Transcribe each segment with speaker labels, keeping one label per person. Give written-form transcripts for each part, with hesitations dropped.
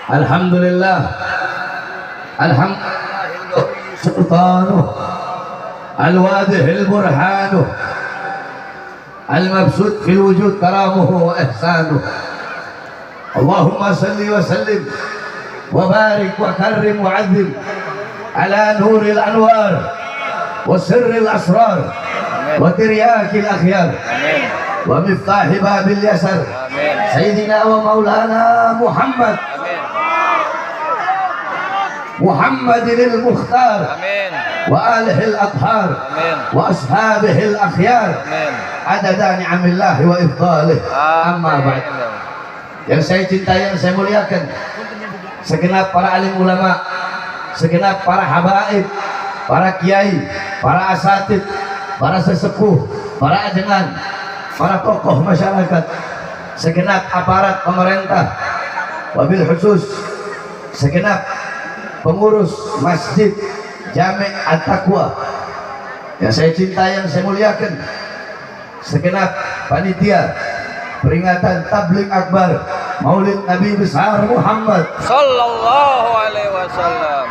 Speaker 1: Alhamdulillah. Alhamdulillah سلطانه الواضح البرهان المبسوط في الوجود كرامه وإحسانه. اللهم صل وسلم وبارك وكرم وعظم على نور الأنوار وسر الأسرار وترياك الأخيار ومفتاح باب اليسر سيدنا ومولانا محمد المختار وآله الأطهار وأصحابه الأخيار عدد نعم الله وإفضاله. أما بعد. Yang saya cintai, yang saya muliakan, segenap para alim ulama, segenap para habaib, para kiai, para asatid, para sesepuh, para ajengan, para tokoh masyarakat, segenap aparat pemerintah, wabil khusus segenap pengurus masjid Jami' At-Taqwa yang saya cintai, yang saya muliakan, segenap panitia peringatan tabligh akbar Maulid Nabi besar Muhammad sallallahu alaihi wasallam,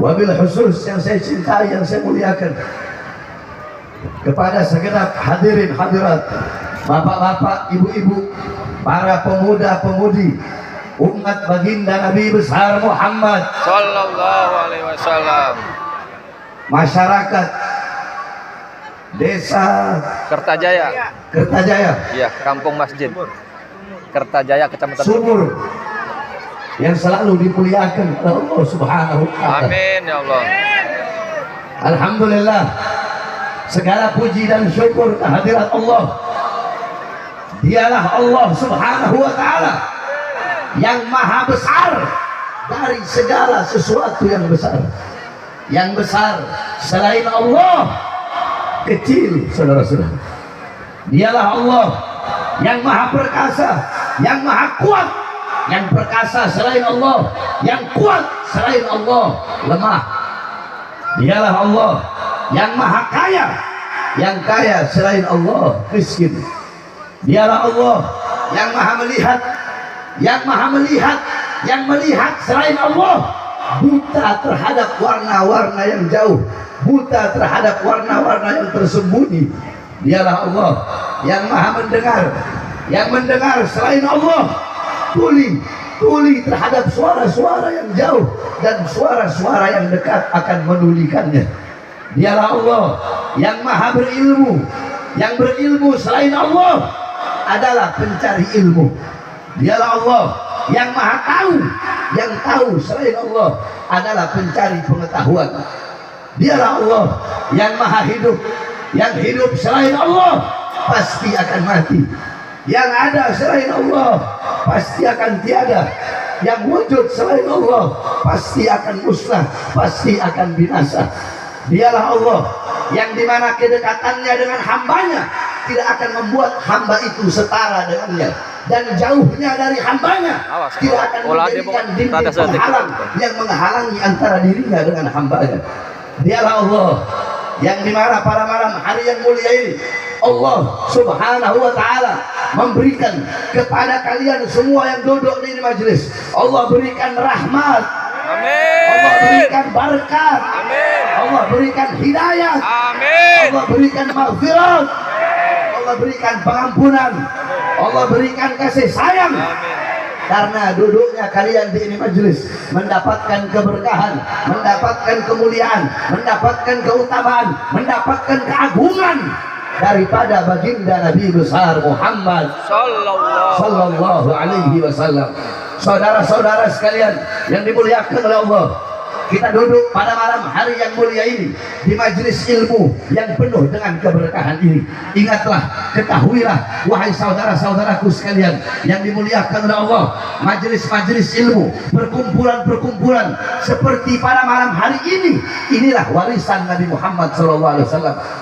Speaker 1: wabil khusus yang saya cintai, yang saya muliakan, kepada segenap hadirin hadirat, bapak-bapak, ibu-ibu, para pemuda-pemudi umat baginda Nabi besar Muhammad sallallahu alaihi wasallam, masyarakat desa
Speaker 2: Kertajaya. Iya, Kampung Masjid Kertajaya, Kecamatan
Speaker 1: Sumur, yang selalu dimuliakan oleh Allah Subhanahu wa taala.
Speaker 2: Amin ya Allah.
Speaker 1: Alhamdulillah, segala puji dan syukur kehadirat Allah. Dialah Allah Subhanahu wa taala yang maha besar dari segala sesuatu yang besar. Yang besar selain Allah kecil, saudara-saudara. Dialah Allah yang maha perkasa, yang maha kuat. Yang perkasa selain Allah, yang kuat selain Allah lemah. Dialah Allah yang maha kaya, yang kaya selain Allah miskin. Dialah Allah yang maha melihat, yang melihat selain Allah buta terhadap warna-warna yang jauh, buta terhadap warna-warna yang tersembunyi. Dialah Allah yang maha mendengar, yang mendengar selain Allah tuli terhadap suara-suara yang jauh dan suara-suara yang dekat akan menulikannya. Dialah Allah yang maha berilmu, yang berilmu selain Allah adalah pencari ilmu. Dialah Allah yang maha tahu, yang tahu selain Allah adalah pencari pengetahuan. Dialah Allah yang maha hidup, yang hidup selain Allah pasti akan mati. Yang ada selain Allah pasti akan tiada. Yang wujud selain Allah pasti akan musnah, pasti akan binasa. Dialah Allah yang dimana kedekatannya dengan hambanya tidak akan membuat hamba itu setara dengannya, dan jauhnya dari hambanya tidak akan menjadikan dinding penghalang yang menghalangi antara dirinya dengan hambanya. Dialah Allah yang dimana pada malam hari yang mulia ini Allah Subhanahu wa ta'ala memberikan kepada kalian semua yang duduk di majelis, Allah berikan rahmat, amin. Allah berikan berkat, amin. Allah berikan hidayah, amin. Allah berikan maghfirat, Allah berikan pengampunan, Allah berikan kasih sayang, amin. Karena duduknya kalian di ini majelis mendapatkan keberkahan, mendapatkan kemuliaan, mendapatkan keutamaan, mendapatkan keagungan daripada baginda Nabi besar Muhammad sallallahu alaihi wasallam. Saudara-saudara sekalian yang dimuliakan oleh Allah, kita duduk pada malam hari yang mulia ini di majelis ilmu yang penuh dengan keberkahan ini. Ingatlah, ketahuilah wahai saudara-saudaraku sekalian yang dimuliakan oleh Allah, majelis-majelis ilmu, perkumpulan-perkumpulan seperti pada malam hari ini, inilah warisan Nabi Muhammad SAW.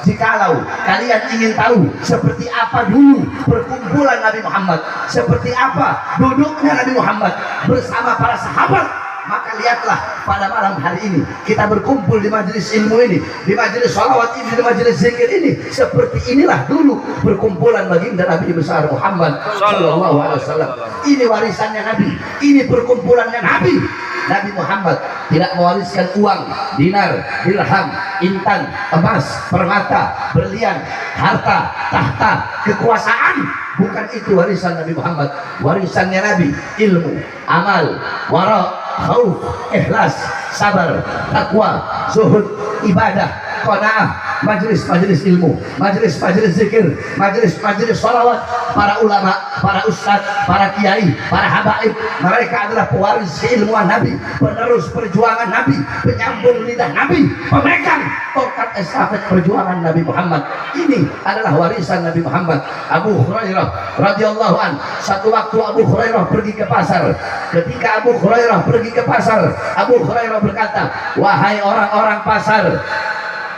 Speaker 1: Jikalau kalian ingin tahu seperti apa dulu perkumpulan Nabi Muhammad, seperti apa duduknya Nabi Muhammad bersama para sahabat, Maka lihatlah pada malam hari ini kita berkumpul di majelis ilmu ini, di majelis sholawat ini, di majelis zikir ini. Seperti inilah dulu perkumpulan baginda Nabi besar Muhammad sallallahu alaihi wasallam. Ini warisannya Nabi, ini perkumpulannya Nabi. Nabi Muhammad tidak mewariskan uang, dinar, dirham, intan, emas, permata, berlian, harta, tahta, kekuasaan. Bukan itu warisan Nabi Muhammad. Warisannya Nabi ilmu, amal, wara, khauf, ikhlas, sabar, takwa, zuhud, ibadah, qanaah. Majelis-majelis ilmu, majelis-majelis zikir, majelis-majelis sholawat. Para ulama, para ustadz, para kiai, para habaib, mereka adalah pewaris keilmuan Nabi, penerus perjuangan Nabi, penyambung lidah Nabi, pemegang tongkat estafet perjuangan Nabi Muhammad. Ini adalah warisan Nabi Muhammad. Abu Hurairah radhiyallahu an, satu waktu Abu Hurairah pergi ke pasar. Ketika Abu Hurairah pergi ke pasar, Abu Hurairah berkata, wahai orang-orang pasar,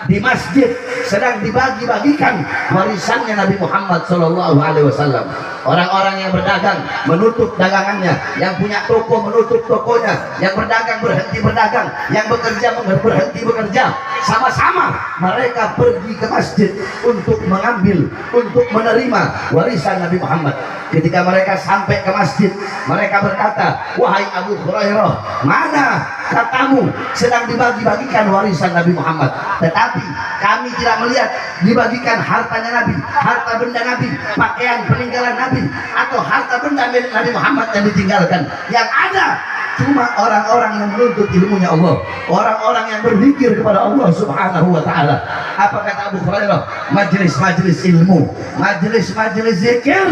Speaker 1: di masjid sedang dibagi-bagikan warisannya Nabi Muhammad sallallahu alaihi wasallam. Orang-orang yang berdagang menutup dagangannya, yang punya toko menutup tokonya, yang berdagang berhenti berdagang, yang bekerja berhenti bekerja. Sama-sama mereka pergi ke masjid untuk mengambil, untuk menerima warisan Nabi Muhammad. Ketika mereka sampai ke masjid, mereka berkata, wahai Abu Hurairah, mana katamu sedang dibagi-bagikan warisan Nabi Muhammad? Tetapi kami tidak melihat dibagikan hartanya Nabi, harta benda Nabi, pakaian peninggalan Nabi, atau harta benda milik Nabi Muhammad yang ditinggalkan. Yang ada cuma orang-orang yang menuntut ilmunya Allah, orang-orang yang berzikir kepada Allah subhanahu wa ta'ala. Apa kata Abu Hurairah? Majelis-majelis ilmu, majelis-majelis zikir,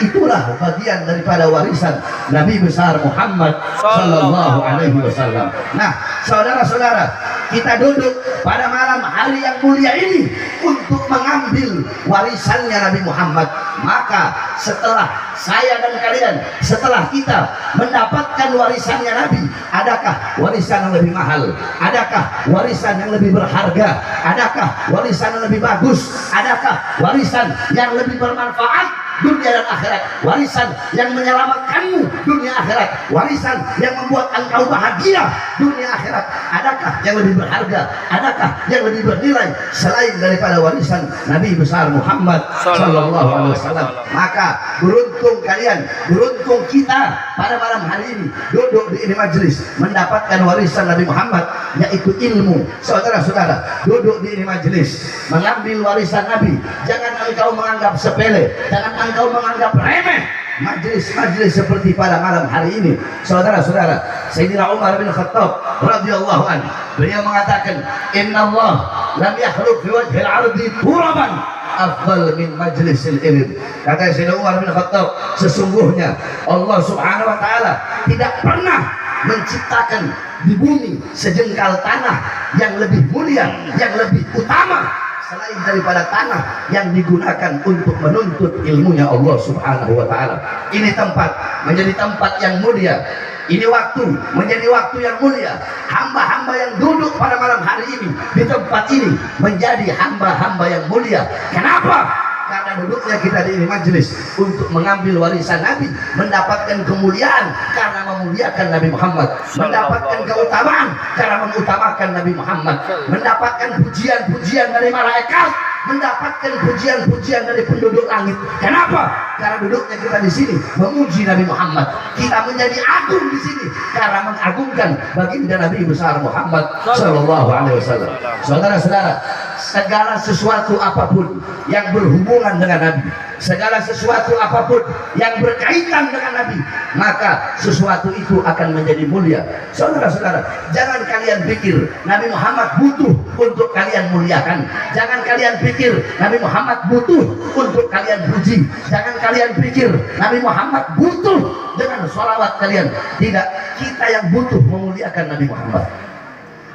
Speaker 1: itulah bagian daripada warisan Nabi besar Muhammad sallallahu alaihi wasallam. Nah, saudara-saudara, kita duduk pada malam hari yang mulia ini untuk mengambil warisannya Nabi Muhammad. Maka setelah saya dan kalian, setelah kita mendapatkan warisannya Nabi, adakah warisan yang lebih mahal? Adakah warisan yang lebih berharga? Adakah warisan yang lebih bagus? Adakah warisan yang lebih bermanfaat dunia dan akhirat? Warisan yang menyelamatkanmu dunia akhirat, warisan yang membuat engkau bahagia dunia akhirat. Adakah yang lebih berharga? Adakah yang lebih bernilai selain daripada warisan Nabi besar Muhammad sallallahu alaihi wasallam? Maka beruntung kalian, beruntung kita pada malam hari ini duduk di ini majelis mendapatkan warisan Nabi Muhammad, yaitu ilmu. Saudara-saudara, duduk di ini majelis mengambil warisan Nabi, jangan engkau menganggap sepele, jangan engkau menganggap remeh majelis-majelis seperti pada malam hari ini. Saudara-saudara, Sayyidina Umar bin Khattab radhiyallahu anhu, beliau mengatakan, inna Allah lam yakhluq fi wajhil ardi turaban afdal min majlisil ilm. Kata Sayyidina Umar bin Khattab, sesungguhnya Allah subhanahu wa ta'ala tidak pernah menciptakan di bumi sejengkal tanah yang lebih mulia, yang lebih utama selain daripada tanah yang digunakan untuk menuntut ilmunya Allah subhanahu wa ta'ala. Ini tempat menjadi tempat yang mulia, ini waktu menjadi waktu yang mulia. Hamba-hamba yang duduk pada malam hari ini di tempat ini menjadi hamba-hamba yang mulia. Kenapa? Karena duduknya kita di ini majelis untuk mengambil warisan Nabi, mendapatkan kemuliaan karena memuliakan Nabi Muhammad, mendapatkan keutamaan karena mengutamakan Nabi Muhammad, mendapatkan pujian-pujian dari malaikat, mendapatkan pujian-pujian dari penduduk langit. Kenapa? Karena duduknya kita di sini memuji Nabi Muhammad. Kita menjadi agung di sini karena mengagungkan baginda Nabi besar Muhammad sallallahu alaihi wasallam. Saudara-saudara, segala sesuatu apapun yang berhubungan dengan Nabi, segala sesuatu apapun yang berkaitan dengan Nabi, maka sesuatu itu akan menjadi mulia. Saudara-saudara, jangan kalian pikir Nabi Muhammad butuh untuk kalian muliakan. Jangan kalian pikir Nabi Muhammad butuh untuk kalian puji. Jangan kalian pikir Nabi Muhammad butuh dengan sholawat kalian. Tidak, kita yang butuh memuliakan Nabi Muhammad.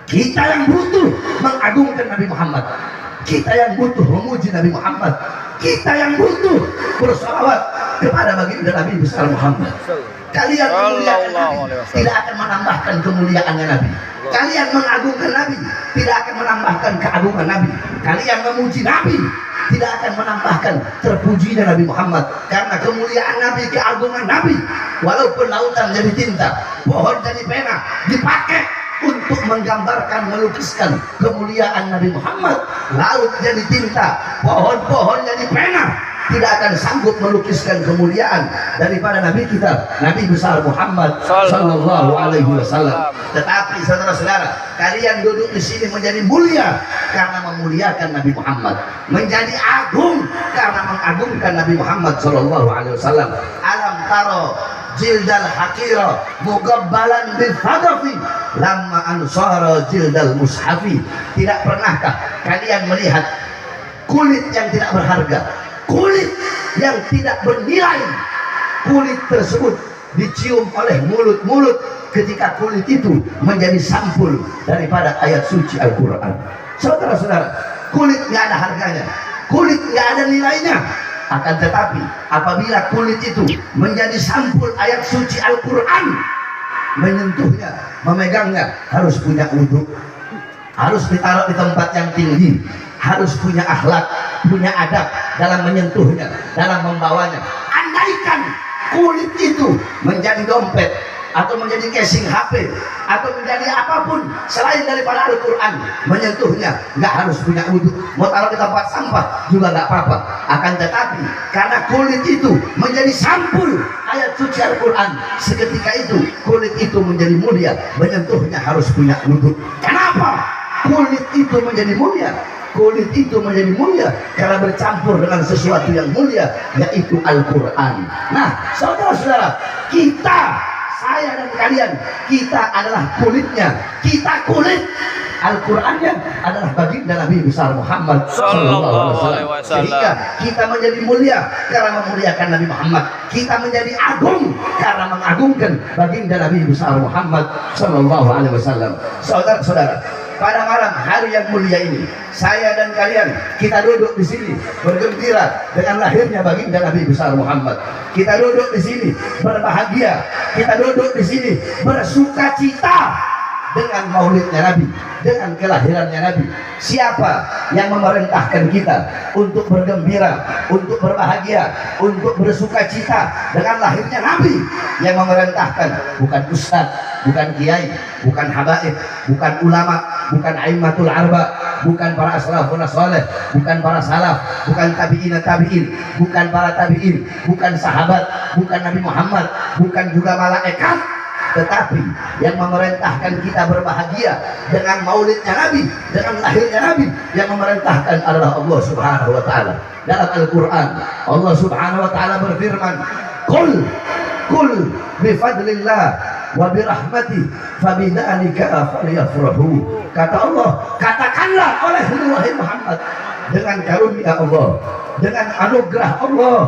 Speaker 1: Kita yang butuh mengagungkan Nabi Muhammad. Kita yang butuh memuji Nabi Muhammad. Kita yang butuh bersalawat kepada baginda Nabi besar Muhammad. Kalian memuliakan Nabi tidak akan menambahkan kemuliaannya Nabi. Kalian mengagungkan Nabi tidak akan menambahkan keagungan Nabi. Kalian memuji Nabi tidak akan menambahkan terpujinya Nabi Muhammad. Karena kemuliaan Nabi, keagungan Nabi, walaupun lautan jadi tinta, pohon jadi pena, dipakai untuk menggambarkan, melukiskan kemuliaan Nabi Muhammad. Laut jadi tinta, pohon-pohon jadi pena, tidak akan sanggup melukiskan kemuliaan daripada Nabi kita, Nabi besar Muhammad Sallallahu Alaihi Wasallam. Tetapi saudara-saudara, kalian duduk di sini menjadi mulia karena memuliakan Nabi Muhammad, menjadi agung karena mengagungkan Nabi Muhammad Sallallahu Alaihi Wasallam. Alam taro jildal hakira mugabbalan bifadafi lamma ansara jildal mushafi. Tidak pernahkah kalian melihat kulit yang tidak berharga, kulit yang tidak bernilai? Kulit tersebut dicium oleh mulut-mulut ketika kulit itu menjadi sampul daripada ayat suci Al-Quran. Saudara-saudara, kulit nggak ada harganya, kulit nggak ada nilainya. Akan tetapi apabila kulit itu menjadi sampul ayat suci Al-Quran, menyentuhnya, memegangnya, harus punya wudhu, harus ditaruh di tempat yang tinggi, harus punya akhlak, punya adab dalam menyentuhnya, dalam membawanya. Andaikan kulit itu menjadi dompet atau menjadi casing HP atau menjadi apapun selain daripada Al-Quran, menyentuhnya nggak harus punya wudhu, mau taruh di tempat sampah juga nggak apa-apa. Akan tetapi karena kulit itu menjadi sampul ayat suci Al-Quran, seketika itu kulit itu menjadi mulia, menyentuhnya harus punya wudhu. Kenapa kulit itu menjadi mulia? Kulit itu menjadi mulia karena bercampur dengan sesuatu yang mulia, yaitu Al-Quran. Nah, saudara-saudara, kita, saya dan kalian, kita adalah kulitnya. Kita kulit. Al-Qurannya adalah baginda Nabi besar Muhammad Sallallahu Alaihi Wasallam. Sehingga kita menjadi mulia karena memuliakan Nabi Muhammad. Kita menjadi agung karena mengagungkan baginda Nabi besar Muhammad Sallallahu Alaihi Wasallam. Saudara-saudara, pada malam hari yang mulia ini, saya dan kalian, kita duduk di sini bergembira dengan lahirnya baginda Nabi besar Muhammad. Kita duduk di sini berbahagia, kita duduk di sini bersuka cita dengan maulidnya Nabi, dengan kelahirannya Nabi. Siapa yang memerintahkan kita untuk bergembira, untuk berbahagia, untuk bersuka cita dengan lahirnya Nabi? Yang memerintahkan bukan ustaz, bukan kiai, bukan habaib, bukan ulama, bukan aimatul arba, bukan para salafun saleh, bukan para salaf, bukan tabi'in, bukan para tabi'in, bukan sahabat, bukan Nabi Muhammad, bukan juga malaikat. Tetapi yang memerintahkan kita berbahagia dengan maulidnya Nabi, dengan lahirnya Nabi, yang memerintahkan adalah Allah Subhanahu wa Ta'ala. Dalam Al-Quran, Allah Subhanahu wa Ta'ala berfirman, Qul bifadlillah wa birahmati fabidzalika falyafrahu. Kata Allah, katakanlah oleh wahai Muhammad, dengan karunia Allah, dengan anugerah Allah,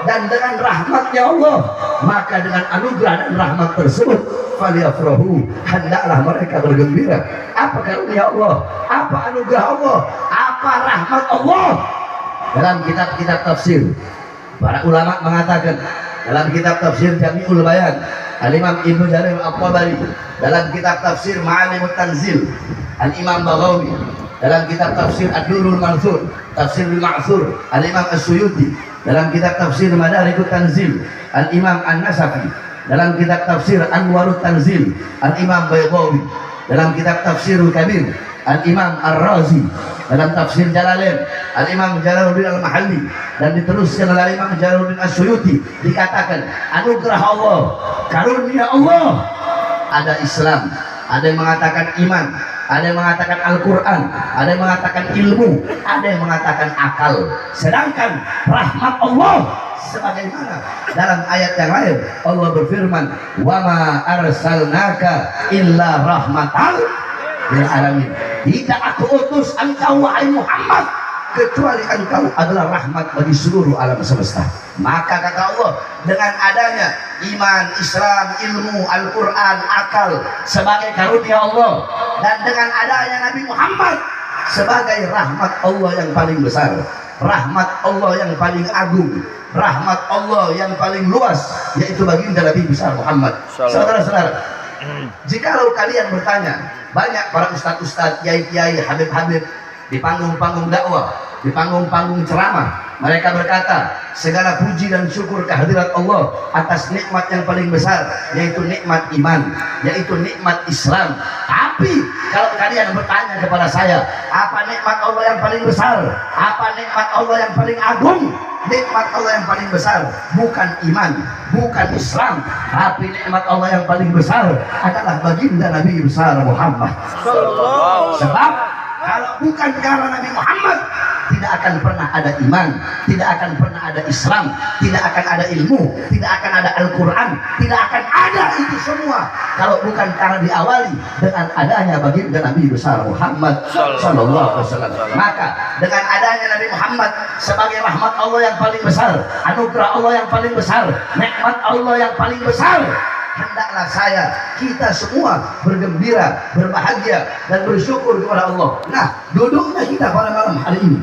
Speaker 1: dan dengan rahmatnya Allah, maka dengan anugerah dan rahmat tersebut falyafrahu, hendaklah mereka bergembira. Apa karunia Allah? Apa anugerah Allah? Apa rahmat Allah? Dalam kitab-kitab tafsir, para ulama mengatakan, dalam kitab tafsir Jami'ul Bayan, Al-Imam Ibnu Jarir Al-Tabari, dalam kitab tafsir Ma'alimut Tanzil, Al-Imam Baghawi, dalam kitab tafsir Ad-Durrul Mansur, Tafsir Al-Ma'thur, Al-Imam As-Suyuti, dalam kitab tafsir Madarikut Tanzil, Al-Imam An-Nasafi, dalam kitab tafsir Anwarut Tanzil, Al-Imam Baydawi, dalam kitab Tafsirul Kabir, Al-Imam Ar-Razi, dalam tafsir Jalalain, Al-Imam Jalaluddin Al-Mahalli, dan diteruskan oleh Imam Jalaluddin As-Suyuti, dikatakan anugerah Allah, karunia Allah. Ada Islam, ada yang mengatakan iman, ada yang mengatakan Al-Quran, ada yang mengatakan ilmu, ada yang mengatakan akal. Sedangkan rahmat Allah, sebagaimana dalam ayat yang lain Allah berfirman, wa ma arsalnaka illa rahmatan lil alamin. Tidak aku utus engkau wahai Muhammad kecuali engkau adalah rahmat bagi seluruh alam semesta. Maka kata Allah, dengan adanya iman, Islam, ilmu, Al-Quran, akal sebagai karunia Allah, dan dengan adanya Nabi Muhammad sebagai rahmat Allah yang paling besar, rahmat Allah yang paling agung, rahmat Allah yang paling luas, yaitu baginda Nabi besar Muhammad. Saudara-saudara, Jikalau kalian bertanya, banyak para ustaz-ustaz, kiai-kiai, habib-habib di panggung-panggung dakwah, di panggung-panggung ceramah, mereka berkata, segala puji dan syukur kehadirat Allah atas nikmat yang paling besar, yaitu nikmat iman, yaitu nikmat Islam. Tapi kalau kalian bertanya kepada saya, apa nikmat Allah yang paling besar? Apa nikmat Allah yang paling agung? Nikmat Allah yang paling besar bukan iman, bukan Islam, tapi nikmat Allah yang paling besar adalah baginda Nabi besar Muhammad. Sebab kalau bukan karena Nabi Muhammad, tidak akan pernah ada iman, tidak akan pernah ada Islam, tidak akan ada ilmu, tidak akan ada Al-Quran, tidak akan ada itu semua kalau bukan karena diawali dengan adanya baginda Nabi besar Muhammad Sallallahu Alaihi Wasallam. Maka dengan adanya Nabi Muhammad sebagai rahmat Allah yang paling besar, anugerah Allah yang paling besar, nikmat Allah yang paling besar, hendaklah kita semua bergembira, berbahagia dan bersyukur kepada Allah. Nah, duduknya kita pada malam hari ini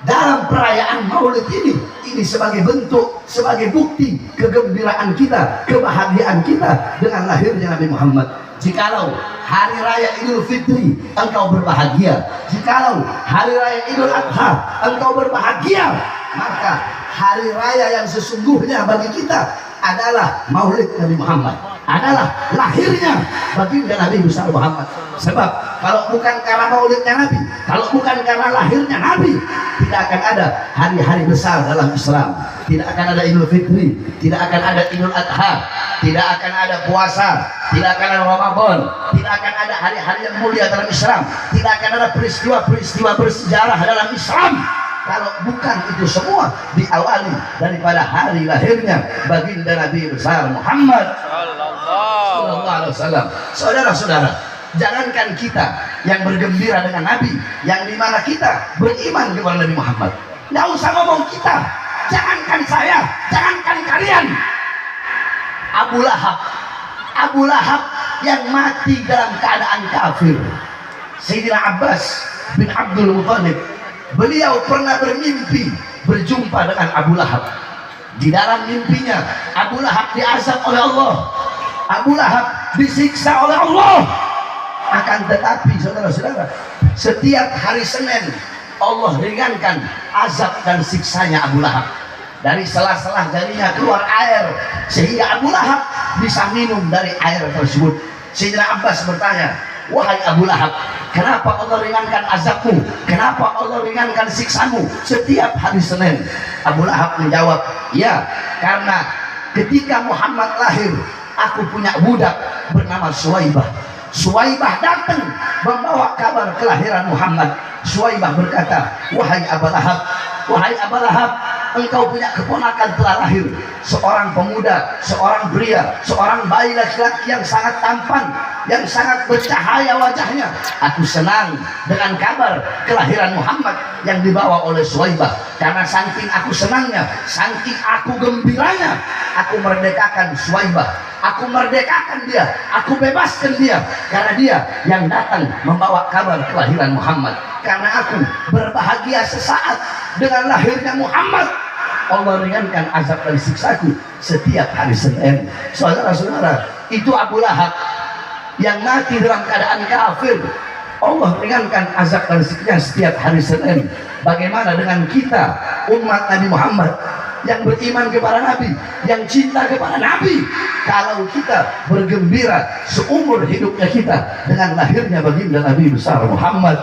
Speaker 1: dalam perayaan Maulid ini sebagai bentuk, sebagai bukti kegembiraan kita, kebahagiaan kita dengan lahirnya Nabi Muhammad. Jikalau hari raya Idul Fitri engkau berbahagia, jikalau hari raya Idul Adha engkau berbahagia, maka hari raya yang sesungguhnya bagi kita adalah Maulid Nabi Muhammad, adalah lahirnya baginda Nabi besar Muhammad. Sebab kalau bukan karena maulidnya Nabi, kalau bukan karena lahirnya Nabi, tidak akan ada hari-hari besar dalam Islam. Tidak akan ada Idul Fitri, tidak akan ada Idul Adha, tidak akan ada puasa, tidak akan ada Ramadan, tidak akan ada hari-hari yang mulia dalam Islam, tidak akan ada peristiwa-peristiwa bersejarah dalam Islam kalau bukan itu semua diawali daripada hari lahirnya baginda Nabi besar Muhammad Sallallahu Alaihi Wasallam. Saudara-saudara, jangankan kita yang bergembira dengan Nabi, yang dimana kita beriman kepada Nabi Muhammad, nggak usah ngomong kita, jangankan saya, jangankan kalian. Abu Lahab yang mati dalam keadaan kafir. Sayyidina Abbas bin Abdul Muttalib, beliau pernah bermimpi berjumpa dengan Abu Lahab. Di dalam mimpinya Abu Lahab diazab oleh Allah, Abu Lahab disiksa oleh Allah. Akan tetapi saudara-saudara, setiap hari Senin Allah ringankan azab dan siksanya Abu Lahab. Dari sela-sela jarinya keluar air sehingga Abu Lahab bisa minum dari air tersebut. Sayyidina Abbas bertanya, wahai Abu Lahab, kenapa Allah ringankan azabmu? Kenapa Allah ringankan siksamu setiap hari Senin? Abu Lahab menjawab, ya, karena ketika Muhammad lahir, aku punya budak bernama Suwaibah. Suwaibah datang membawa kabar kelahiran Muhammad. Suwaibah berkata, wahai Abu Lahab, wahai Abu Lahab, engkau punya keponakan telah lahir, seorang pemuda, seorang pria, seorang bayi laki-laki yang sangat tampan, yang sangat bercahaya wajahnya. Aku senang dengan kabar kelahiran Muhammad yang dibawa oleh Suwaibah. Karena saking aku senangnya, saking aku gembiranya, aku merdekakan Suwaibah, aku merdekakan dia, aku bebaskan dia, karena dia yang datang membawa kabar kelahiran Muhammad. Karena aku berbahagia sesaat dengan lahirnya Muhammad, Allah ringankan azab dan siksaku setiap hari Senin. Saudara-saudara, itu Abu Lahab yang mati dalam keadaan kafir, Allah ringankan azab dan siksanya setiap hari Senin. Bagaimana dengan kita, umat Nabi Muhammad yang beriman kepada Nabi, yang cinta kepada Nabi, kalau kita bergembira seumur hidupnya kita dengan lahirnya baginda Nabi besar Muhammad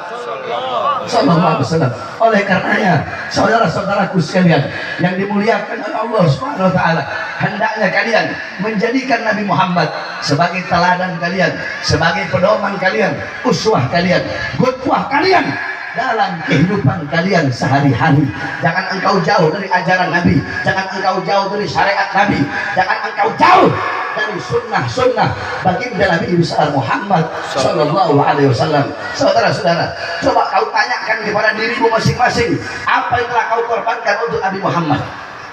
Speaker 1: Sallallahu Alaihi Wasallam. Oleh karenanya, saudara-saudaraku sekalian yang dimuliakan oleh Allah Subhanahu Wa Taala, hendaknya kalian menjadikan Nabi Muhammad sebagai teladan kalian, sebagai pedoman kalian, uswah kalian, qudwah kalian dalam kehidupan kalian sehari-hari. Jangan engkau jauh dari ajaran Nabi, jangan engkau jauh dari syariat Nabi, jangan engkau jauh dari sunnah-sunnah baginda Nabi besar Muhammad Sallallahu Alaihi Wasallam. Saudara-saudara, coba kau tanyakan kepada dirimu masing-masing, apa yang telah kau korbankan untuk Nabi Muhammad?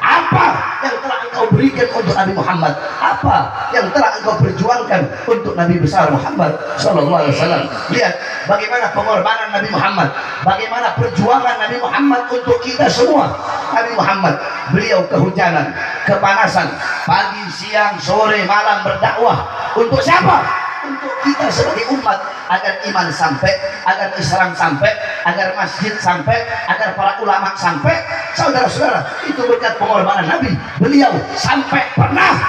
Speaker 1: Apa yang telah engkau berikan untuk Nabi Muhammad? Apa yang telah engkau perjuangkan untuk Nabi besar Muhammad Sallallahu Alaihi Wasallam? Lihat bagaimana pengorbanan Nabi Muhammad, bagaimana perjuangan Nabi Muhammad untuk kita semua. Nabi Muhammad, beliau kehujanan, kepanasan, pagi, siang, sore, malam berdakwah. Untuk siapa? untuk kita sebagai umat, agar iman sampai, agar Islam sampai, agar masjid sampai, agar para ulama sampai. Saudara-saudara, itu berkat pengorbanan Nabi. Beliau sampai pernah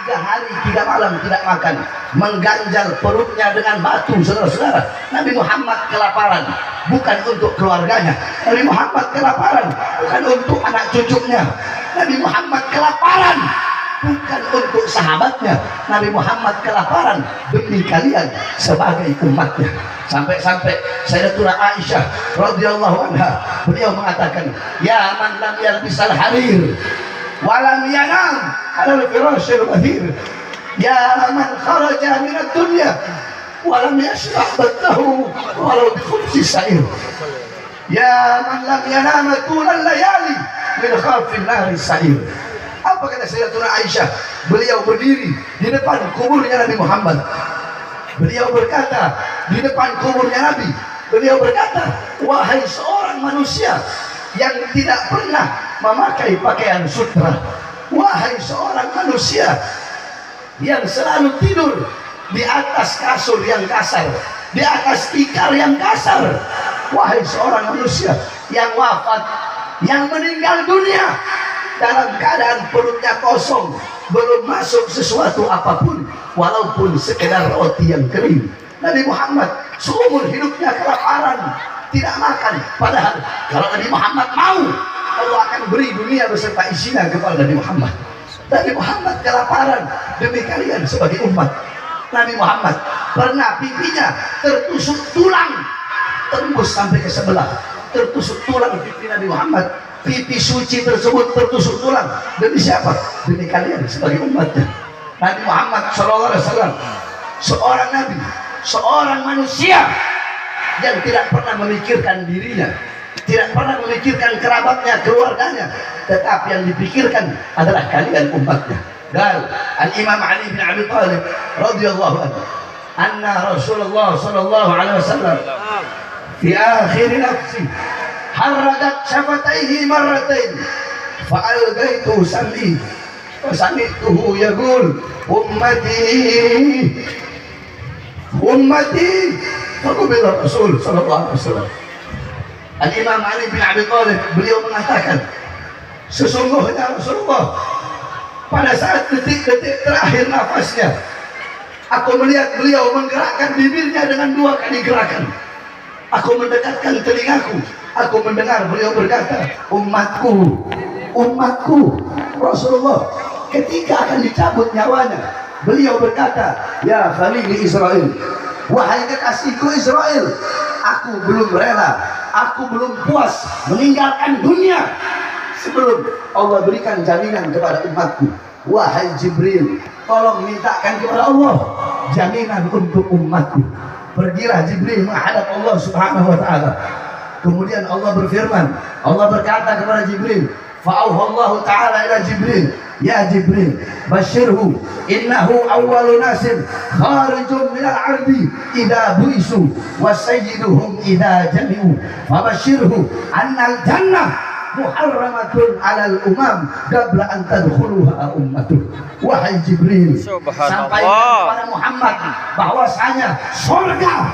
Speaker 1: 3 hari 3 malam tidak makan, mengganjal perutnya dengan batu. Saudara-saudara, Nabi Muhammad kelaparan bukan untuk keluarganya. Nabi Muhammad kelaparan bukan untuk anak cucunya. Nabi Muhammad kelaparan bukan untuk sahabatnya. Nabi Muhammad kelaparan demi kalian sebagai umatnya. Sampai-sampai Sayyidatuna Aisyah radhiyallahu anha, beliau mengatakan, ya man lam yalbisal harir walam yanam ala firashil bahir, ya man kharaja minad dunya walam yashrah batnahu walau bi khubzi sa'ir, ya man lam yanam tulal layali min khafin nari sa'ir. Apa kata Sayyidatuna Aisyah? Beliau berdiri di depan kuburnya Nabi Muhammad. Beliau berkata di depan kuburnya Nabi, beliau berkata, wahai seorang manusia yang tidak pernah memakai pakaian sutra, wahai seorang manusia yang selalu tidur di atas kasur yang kasar, di atas tikar yang kasar, wahai seorang manusia yang wafat, yang meninggal dunia dalam keadaan perutnya kosong, belum masuk sesuatu apapun walaupun sekedar roti yang kering. Nabi Muhammad seumur hidupnya kelaparan, tidak makan. Padahal kalau Nabi Muhammad mau, Allah akan beri dunia beserta isinya kepada Nabi Muhammad. Nabi Muhammad kelaparan demi kalian sebagai umat. Nabi Muhammad pernah pipinya tertusuk tulang, tembus sampai ke sebelah, tertusuk tulang pipi Nabi Muhammad. Pipi suci tersebut tertusuk tulang demi siapa? Demi kalian sebagai umatnya. Nabi Muhammad SAW, seorang nabi, seorang manusia yang tidak pernah memikirkan dirinya, tidak pernah memikirkan kerabatnya, keluarganya, tetapi yang dipikirkan adalah kalian umatnya. Dan Al-Imam Ali bin Abi Thalib radhiyallahu anhu, anna Rasulullah sallallahu alaihi wasallam fi akhir nafsi harradat syafataihi marratain fa'algaitu sam'i fasami'tuhu yaqul ummati ummati faqubila Rasul sallallahu alaihi wasallam. Al-Imam Ali bin Abi Thalib, beliau mengatakan, sesungguhnya Rasulullah pada saat detik-detik terakhir nafasnya, aku melihat beliau menggerakkan bibirnya dengan 2 kali gerakan. Aku mendekatkan telingaku, aku mendengar beliau berkata, umatku, umatku. Rasulullah ketika akan dicabut nyawanya, beliau berkata, ya Khalili Israel, wahai kekasihku Israel, aku belum rela, aku belum puas meninggalkan dunia sebelum Allah berikan jaminan kepada umatku. Wahai Jibril, tolong mintakan kepada Allah jaminan untuk umatku. Pergilah Jibril menghadap Allah Subhanahu wa taala. Kemudian Allah berfirman, Allah berkata kepada Jibril, fa'auhallahu ta'ala ila Jibril, ya Jibril, basyirhu innahu awwalu nasin kharijum minal ardi idha buisu wa sayyiduhum idha jami'u fabasyirhu annal jannah muharramatun alal umam qabla an tadkhuluha ummatuh. Wahai Jibril, sampaikan kepada Muhammad bahwasanya surga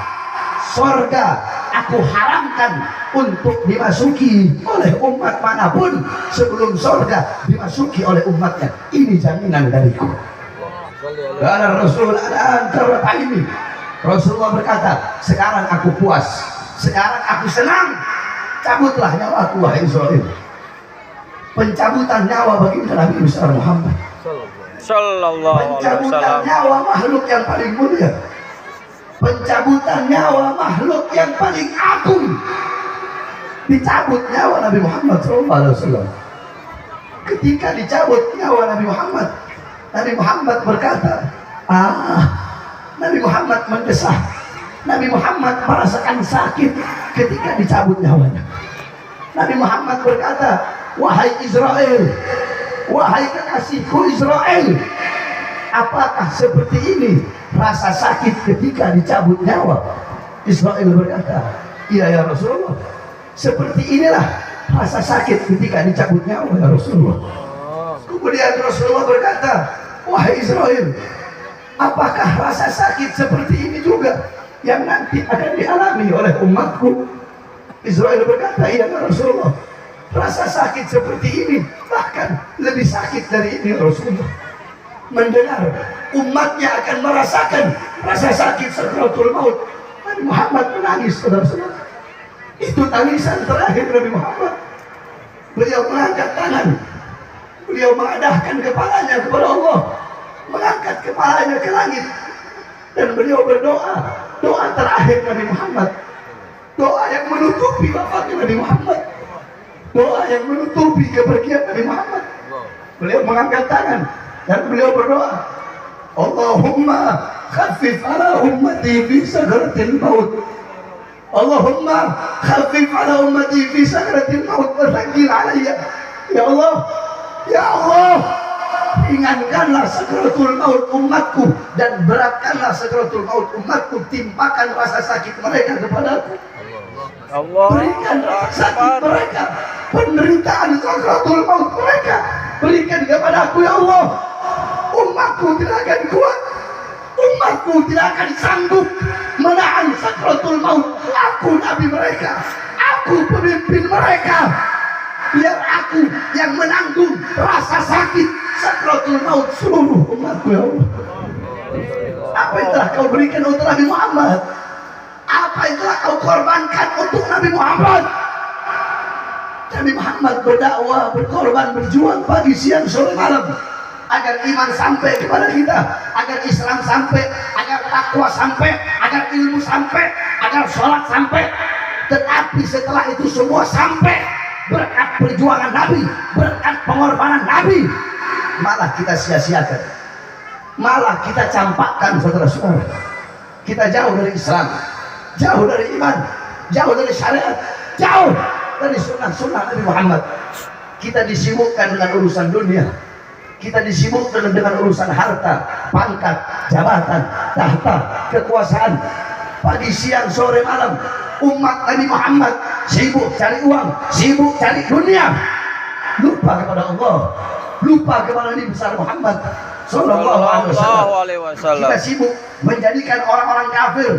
Speaker 1: aku haramkan untuk dimasuki oleh umat manapun sebelum surga dimasuki oleh umatnya. Ini jaminan dariku. Karena Rasul ada antara ini. Rasulullah berkata, sekarang aku puas, sekarang aku senang. Cabutlah nyawaku wahai Israel. Pencabutan nyawa bagi Nabi besar Muhammad sallallahu alaihi wasallam. Pencabutan nyawa makhluk yang paling mulia, pencabutan nyawa makhluk yang paling agung, dicabut nyawa Nabi Muhammad sallallahu alaihi wasallam. Ketika dicabut nyawa Nabi Muhammad berkata, Nabi Muhammad mendesah, Nabi Muhammad merasakan sakit ketika dicabut nyawanya. Nabi Muhammad berkata, wahai Israel, wahai kekasihku Israel, apakah seperti ini rasa sakit ketika dicabut nyawa? Israel berkata, iya ya Rasulullah, seperti inilah rasa sakit ketika dicabut nyawa ya Rasulullah. Kemudian Rasulullah berkata, wahai Israel, Apakah rasa sakit seperti ini juga yang nanti akan dialami oleh umatku? Israel berkata, iya Rasulullah, rasa sakit seperti ini, bahkan lebih sakit dari ini Rasulullah. Mendengar umatnya akan merasakan rasa sakit sakratul maut. Nabi Muhammad menangis, saudara-saudara. Itu tangisan terakhir Nabi Muhammad. Beliau mengangkat tangan, beliau mengadahkan kepalanya kepada Allah, mengangkat kepalanya ke langit, dan beliau berdoa, doa terakhir Nabi Muhammad, doa yang menutupi wafatnya Nabi Muhammad, doa yang menutupi kepergian Nabi Muhammad. Beliau mengangkat tangan dan beliau berdoa, Allahumma khaffif ala ummati fi sakratil maut, Allahumma khaffif ala ummati fi sakratil maut wa thaqqil alayya. Ya Allah, ya Allah, ringankanlah sakratul maut umatku dan beratkanlah sakratul maut umatku, timpakan rasa sakit mereka kepadaku.
Speaker 2: Allah,
Speaker 1: berikan rasa sakit mereka, penderitaan sakratul maut mereka, berikan kepadaku ya Allah. Umatku tidak akan kuat, umatku tidak akan sanggup menahan sakratul maut. Aku nabi mereka, aku pemimpin mereka, biar aku yang menanggung rasa sakit sakratul maut seluruh umatku ya Allah. Apa yang telah kau berikan untuk Nabi Muhammad? Apa yang telah kau korbankan untuk Nabi Muhammad? Nabi Muhammad berdakwah, berkorban, berjuang pagi, siang, sore, malam agar iman sampai kepada kita, agar Islam sampai, agar takwa sampai, agar ilmu sampai, agar sholat sampai. Tetapi setelah itu semua sampai berkat perjuangan Nabi, berkat pengorbanan Nabi, malah kita sia-siakan, malah kita campakkan, saudara-saudara. Kita jauh dari Islam, jauh dari iman, jauh dari syariat, jauh dari sunnah-sunnah Nabi Muhammad. Kita disibukkan dengan urusan dunia, kita disibukkan dengan urusan harta, pangkat, jabatan, tahta, kekuasaan. Pagi, siang, sore, malam umat Nabi Muhammad sibuk cari uang, sibuk cari dunia, lupa kepada Allah, lupa kepada Nabi besar Muhammad Sallallahu Alaihi Wasallam. Kita sibuk menjadikan orang-orang kafir,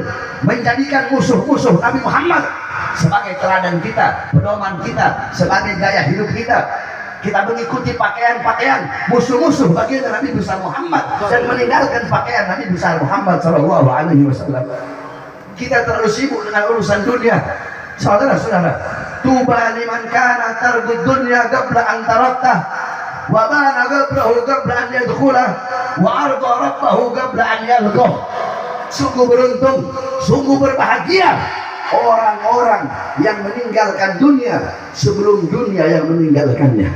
Speaker 1: menjadikan musuh-musuh Nabi Muhammad sebagai teladan kita, pedoman kita, sebagai gaya hidup kita. Kita mengikuti pakaian-pakaian musuh-musuh bagian Nabi besar Muhammad dan meninggalkan pakaian Nabi besar Muhammad Sallallahu Alaihi Wasallam. Kita terlalu sibuk dengan urusan dunia, saudara-saudara. Tuba liman kana targud dunya qabla an taratta wa bana qablahu qabla an yadkhula wa arda rabbahu qabla an yalqah. Sungguh beruntung, sungguh berbahagia orang-orang yang meninggalkan dunia sebelum dunia yang meninggalkannya.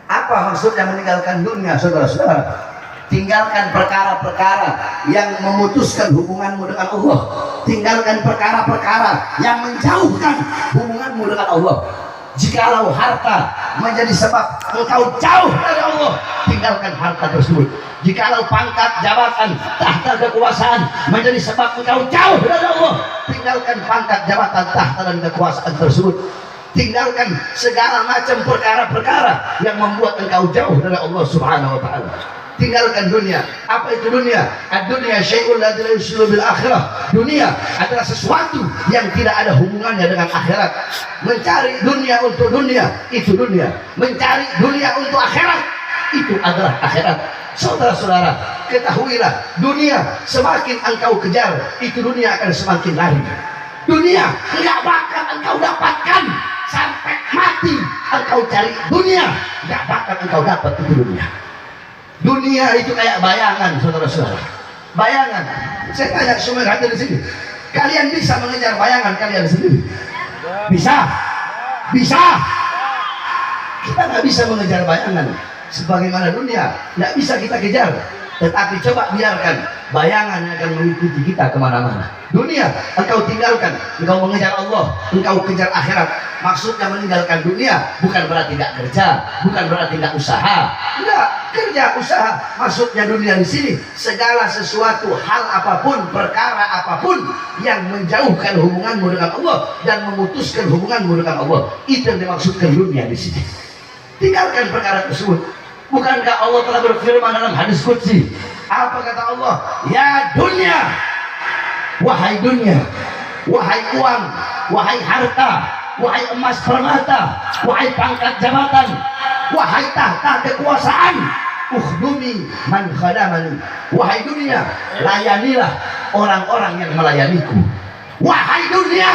Speaker 1: Apa maksudnya meninggalkan dunia, saudara-saudara? Tinggalkan perkara-perkara yang memutuskan hubunganmu dengan Allah. Tinggalkan perkara-perkara yang menjauhkan hubunganmu dengan Allah. Jikalau harta menjadi sebab engkau jauh dari Allah, tinggalkan harta tersebut. Jikalau pangkat, jabatan, tahta, kekuasaan menjadi sebab engkau jauh dari Allah, tinggalkan pangkat, jabatan, tahta, dan kekuasaan tersebut. Tinggalkan segala macam perkara-perkara yang membuat engkau jauh dari Allah Subhanahu wa Ta'ala. Tinggalkan dunia. Apa itu dunia? Ad-dunya syai'un la yusilu bil akhirah. Dunia adalah sesuatu yang tidak ada hubungannya dengan akhirat. Mencari dunia untuk dunia, itu dunia. Mencari dunia untuk akhirat, itu adalah akhirat. Saudara-saudara, ketahuilah, dunia semakin engkau kejar, itu dunia akan semakin lari. Dunia nggak bakal engkau dapatkan sampai mati. Engkau cari dunia, nggak bakal engkau dapat itu dunia. Dunia itu kayak bayangan, saudara-saudara. Bayangan. Saya tanya semua yang hadir di sini, kalian bisa mengejar bayangan kalian sendiri? Bisa? Bisa? Kita nggak bisa mengejar bayangan. Sebagaimana dunia nggak bisa kita kejar. Tetapi coba biarkan bayangan yang akan mengikuti kita kemana-mana. Dunia engkau tinggalkan, engkau mengejar Allah, engkau kejar akhirat. Maksudnya meninggalkan dunia bukan berarti tidak kerja, bukan berarti tidak usaha. Enggak, kerja, usaha. Maksudnya dunia di sini segala sesuatu, hal apapun, perkara apapun yang menjauhkan hubunganmu dengan Allah dan memutuskan hubunganmu dengan Allah, itu yang dimaksudkan dunia di sini. Tinggalkan perkara tersebut. Bukankah Allah telah berfirman dalam hadis qudsi, Apa kata Allah? Ya dunia, wahai dunia, wahai uang, wahai harta, wahai emas permata, wahai pangkat jabatan, wahai tahta kekuasaan, ukhdumi man khadamani. Wahai dunia, layanilah orang-orang yang melayaniku. Wahai dunia,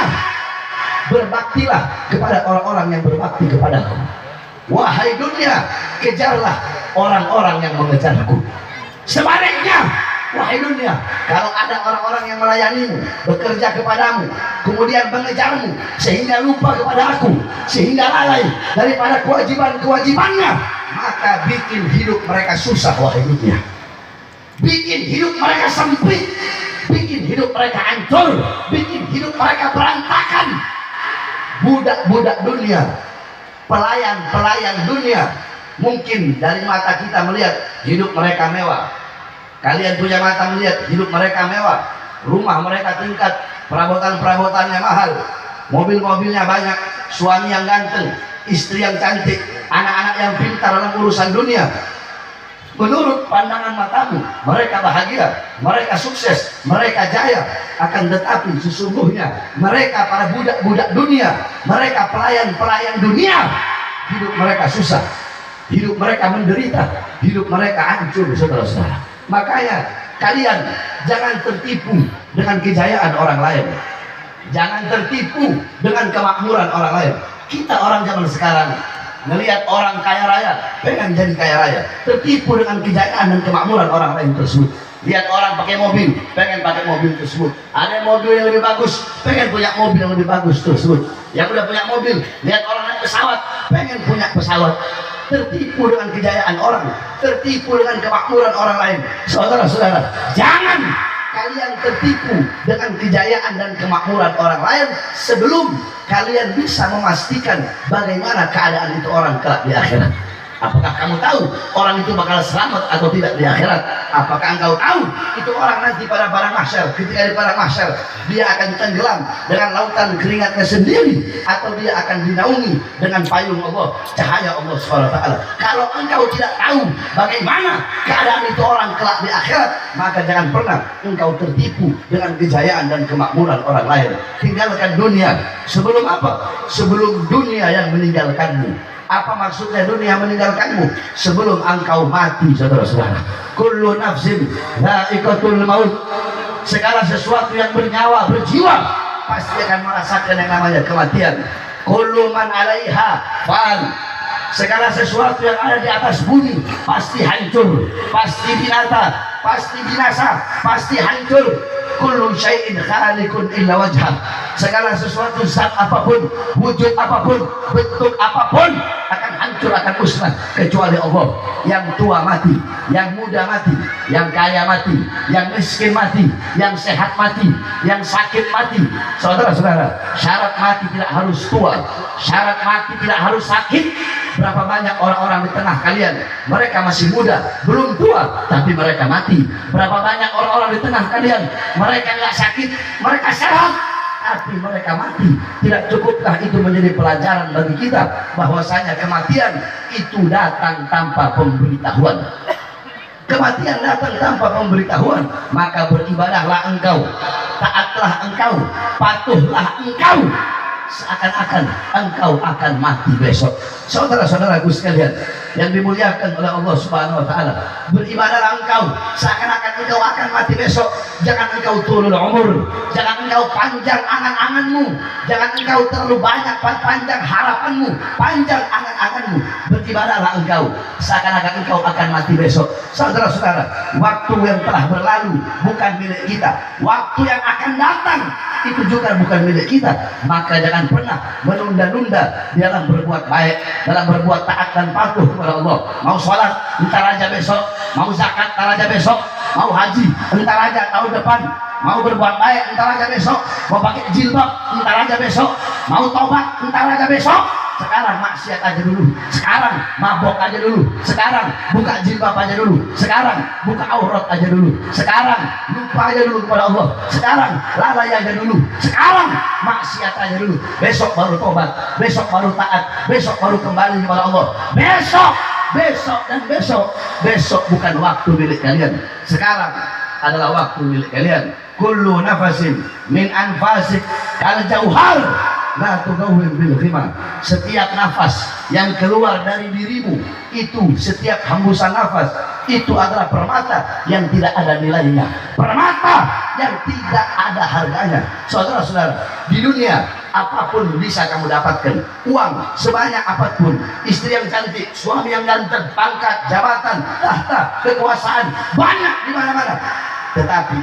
Speaker 1: berbaktilah kepada orang-orang yang berbakti kepadaku. Wahai dunia, kejarlah orang-orang yang mengejarku. Sebaliknya, wahai dunia, kalau ada orang-orang yang melayanimu, bekerja kepadamu, kemudian mengejarmu, sehingga lupa kepada aku, sehingga lalai daripada kewajiban-kewajibannya, maka bikin hidup mereka susah, wahai dunia. Bikin hidup mereka sempit, bikin hidup mereka hancur, bikin hidup mereka berantakan. Budak-budak dunia, pelayan-pelayan dunia, mungkin dari mata kita melihat hidup mereka mewah. Kalian punya mata melihat hidup mereka mewah, rumah mereka tingkat, perabotan-perabotannya mahal, mobil-mobilnya banyak, suami yang ganteng, istri yang cantik, anak-anak yang pintar dalam urusan dunia. Menurut pandangan matamu, mereka bahagia, mereka sukses, mereka jaya. Akan tetapi sesungguhnya mereka para budak-budak dunia, mereka pelayan-pelayan dunia, hidup mereka susah, hidup mereka menderita, hidup mereka hancur, saudara-saudara. Makanya kalian jangan tertipu dengan kejayaan orang lain, jangan tertipu dengan kemakmuran orang lain. Kita orang zaman sekarang melihat orang kaya raya, pengen jadi kaya raya, tertipu dengan kejayaan dan kemakmuran orang lain tersebut. Lihat orang pakai mobil, pengen pakai mobil tersebut. Ada mobil yang lebih bagus, pengen punya mobil yang lebih bagus tersebut. Yang udah punya mobil, lihat orang naik pesawat, pengen punya pesawat. Tertipu dengan kejayaan orang, tertipu dengan kemakmuran orang lain. Saudara-saudara, jangan kalian tertipu dengan kejayaan dan kemakmuran orang lain sebelum kalian bisa memastikan bagaimana keadaan itu orang kelak di akhirat. Apakah kamu tahu orang itu bakal selamat atau tidak di akhirat? Apakah engkau tahu itu orang nanti pada padang mahsyar, ketika di padang mahsyar dia akan tenggelam dengan lautan keringatnya sendiri, atau dia akan dinaungi dengan payung Allah, cahaya Allah SWT. Kalau engkau tidak tahu bagaimana keadaan itu orang kelak di akhirat, maka jangan pernah engkau tertipu dengan kejayaan dan kemakmuran orang lain. Tinggalkan dunia. Sebelum apa? Sebelum dunia yang meninggalkanmu. Apa maksudnya dunia meninggalkanmu? Sebelum engkau mati, saudara-saudara. Kullu nafsin dha'iqatul maut. Segala sesuatu yang bernyawa, berjiwa, pasti akan merasakan yang namanya kematian. Kullu man 'alaiha fan. Segala sesuatu yang ada di atas bumi pasti hancur, pasti binasa, pasti binasa, pasti hancur. Kullu syai'in khaliqun illa wajhah. Segala sesuatu, zat apapun, wujud apapun, bentuk apapun akan hancur, akan musnah, kecuali Allah. Yang tua mati, yang muda mati, yang kaya mati, yang miskin mati, yang sehat mati, yang sakit mati. Saudara-saudara, syarat mati tidak harus tua, syarat mati tidak harus sakit. Berapa banyak orang-orang di tengah kalian, mereka masih muda, belum tua, tapi mereka mati. Berapa banyak orang-orang di tengah kalian, mereka nggak sakit, mereka sehat, tapi mereka mati. Tidak cukupkah itu menjadi pelajaran bagi kita bahwasanya kematian itu datang tanpa pemberitahuan? Kematian datang tanpa pemberitahuan. Maka beribadahlah engkau, taatlah engkau, patuhlah engkau, seakan-akan engkau akan mati besok. Saudara-saudaraku sekalian yang dimuliakan oleh Allah Subhanahu wa taala, beribadahlah engkau seakan-akan engkau akan mati besok. Jangan engkau turun umur, jangan engkau panjang angan-anganmu, jangan engkau terlalu banyak panjang harapanmu, panjang angan-anganmu. Beribadahlah engkau seakan-akan engkau akan mati besok. Saudara-saudara, waktu yang telah berlalu bukan milik kita, waktu yang akan datang itu juga bukan milik kita. Maka jangan pernah menunda-nunda dalam berbuat baik, dalam berbuat taat dan patuh kepada Allah. Mau sholat entar aja besok, mau zakat entar aja besok, mau haji entar aja tahun depan, mau berbuat baik entar aja besok, mau pakai jilbab entar aja besok, mau tobat entar aja besok. Sekarang maksiat aja dulu, sekarang mabok aja dulu, sekarang buka jilbab aja dulu, sekarang buka aurat aja dulu, sekarang lupa aja dulu kepada Allah, sekarang lalai aja dulu, sekarang maksiat aja dulu. Besok baru tobat, besok baru taat, besok baru kembali kepada Allah, besok besok dan besok. Besok bukan waktu milik kalian, sekarang adalah waktu milik kalian. Kullu nafasin min anfasik kal jauhar la tugawwim bil ghimam. Setiap nafas yang keluar dari dirimu itu, setiap hembusan nafas itu adalah permata yang tidak ada nilainya, permata yang tidak ada harganya. Saudara-saudara, di dunia apapun bisa kamu dapatkan, uang sebanyak apapun, istri yang cantik, suami yang ganteng, pangkat, jabatan, tahta, kekuasaan banyak di mana-mana, tetapi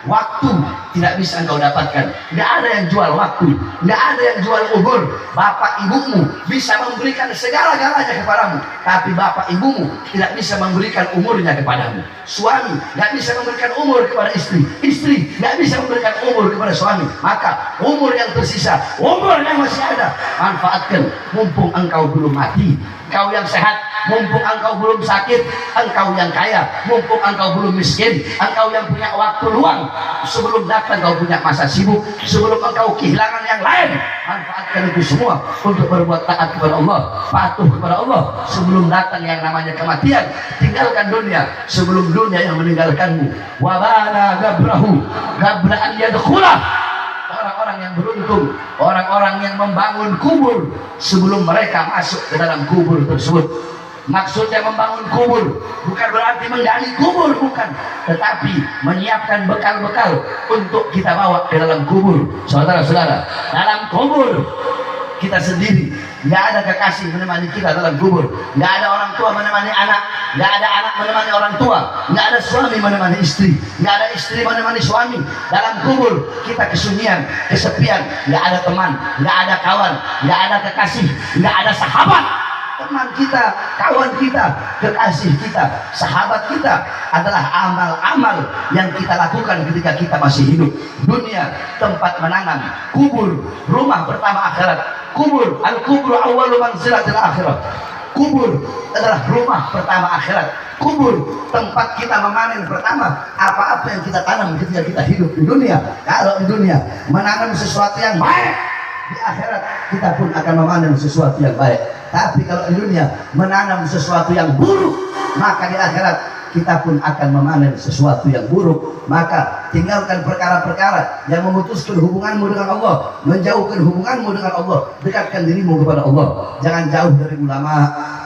Speaker 1: waktu tidak bisa engkau dapatkan. Tidak ada yang jual waktu, tidak ada yang jual umur. Bapak ibumu bisa memberikan segala-galanya kepadamu, tapi bapak ibumu tidak bisa memberikan umurnya kepadamu. Suami tidak bisa memberikan umur kepada istri, istri tidak bisa memberikan umur kepada suami. Maka umur yang tersisa, umur yang masih ada, manfaatkan mumpung engkau belum mati. Engkau yang sehat, mumpung engkau belum sakit. Engkau yang kaya, mumpung engkau belum miskin. Engkau yang punya waktu luang, sebelum datang kau punya masa sibuk, sebelum engkau kehilangan yang lain, manfaatkan itu semua untuk berbuat taat kepada Allah, patuh kepada Allah, sebelum datang yang namanya kematian. Tinggalkan dunia sebelum dunia yang meninggalkanmu. Wabala gabrahu gabra an yadkhulah. Orang-orang yang beruntung, orang-orang yang membangun kubur sebelum mereka masuk ke dalam kubur tersebut. Maksudnya membangun kubur bukan berarti menggali kubur, bukan, tetapi menyiapkan bekal-bekal untuk kita bawa ke dalam kubur. Saudara-saudara, dalam kubur kita sendiri, nggak ada kekasih menemani kita dalam kubur, nggak ada orang tua menemani anak, nggak ada anak menemani orang tua, nggak ada suami menemani istri, nggak ada istri menemani suami. Dalam kubur kita kesunyian, kesepian, nggak ada teman, nggak ada kawan, nggak ada kekasih, nggak ada sahabat. Teman kita, kawan kita, kekasih kita, sahabat kita adalah amal-amal yang kita lakukan ketika kita masih hidup. Dunia tempat menanam, kubur rumah pertama akhirat. Kubur, al-kubur awwalu manzilatil akhirat. Kubur adalah rumah pertama akhirat. Kubur tempat kita memanen pertama apa-apa yang kita tanam ketika kita hidup di dunia. Kalau di dunia menanam sesuatu yang baik, di akhirat kita pun akan memanen sesuatu yang baik. Tapi kalau di dunia menanam sesuatu yang buruk, maka di akhirat kita pun akan memanen sesuatu yang buruk. Maka tinggalkan perkara-perkara yang memutuskan hubunganmu dengan Allah, menjauhkan hubunganmu dengan Allah, dekatkan dirimu kepada Allah. Jangan jauh dari ulama,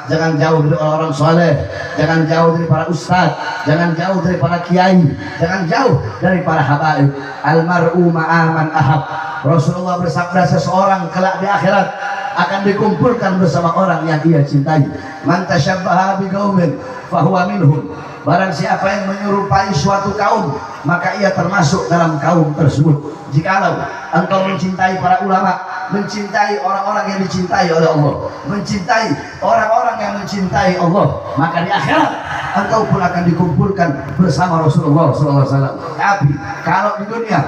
Speaker 1: jangan jauh dari orang-orang soleh, jangan jauh dari para ustadz, jangan jauh dari para kiai, jangan jauh dari para habaib. Almar'u ma'aman ahab. Rasulullah bersabda, seseorang kelak di akhirat akan dikumpulkan bersama orang yang dia cintai. Man tasyabbaha biqaumin fahuwa minhum. Barang siapa yang menyerupai suatu kaum, maka ia termasuk dalam kaum tersebut. Jikalau engkau mencintai para ulama, mencintai orang-orang yang dicintai oleh Allah, mencintai orang-orang yang mencintai Allah, maka di akhirat engkau pun akan dikumpulkan bersama Rasulullah SAW. Tapi kalau di dunia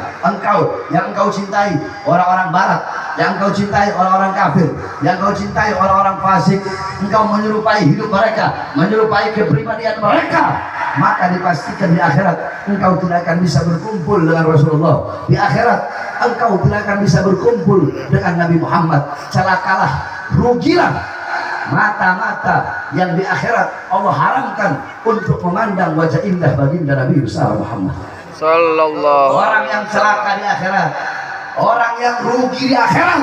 Speaker 1: yang engkau cintai orang-orang barat, yang engkau cintai orang-orang kafir, yang engkau cintai orang-orang fasik, engkau menyerupai hidup mereka, menyerupai kepribadian mereka, maka dipastikan di akhirat engkau tidak akan bisa berkumpul dengan Rasulullah. Di akhirat engkau tidak akan bisa berkumpul dengan Nabi Muhammad. Celakalah, rugilah mata-mata yang di akhirat Allah haramkan untuk memandang wajah indah baginda Nabi Muhammad sallallahu. Orang yang celaka di akhirat, orang yang rugi di akhirat,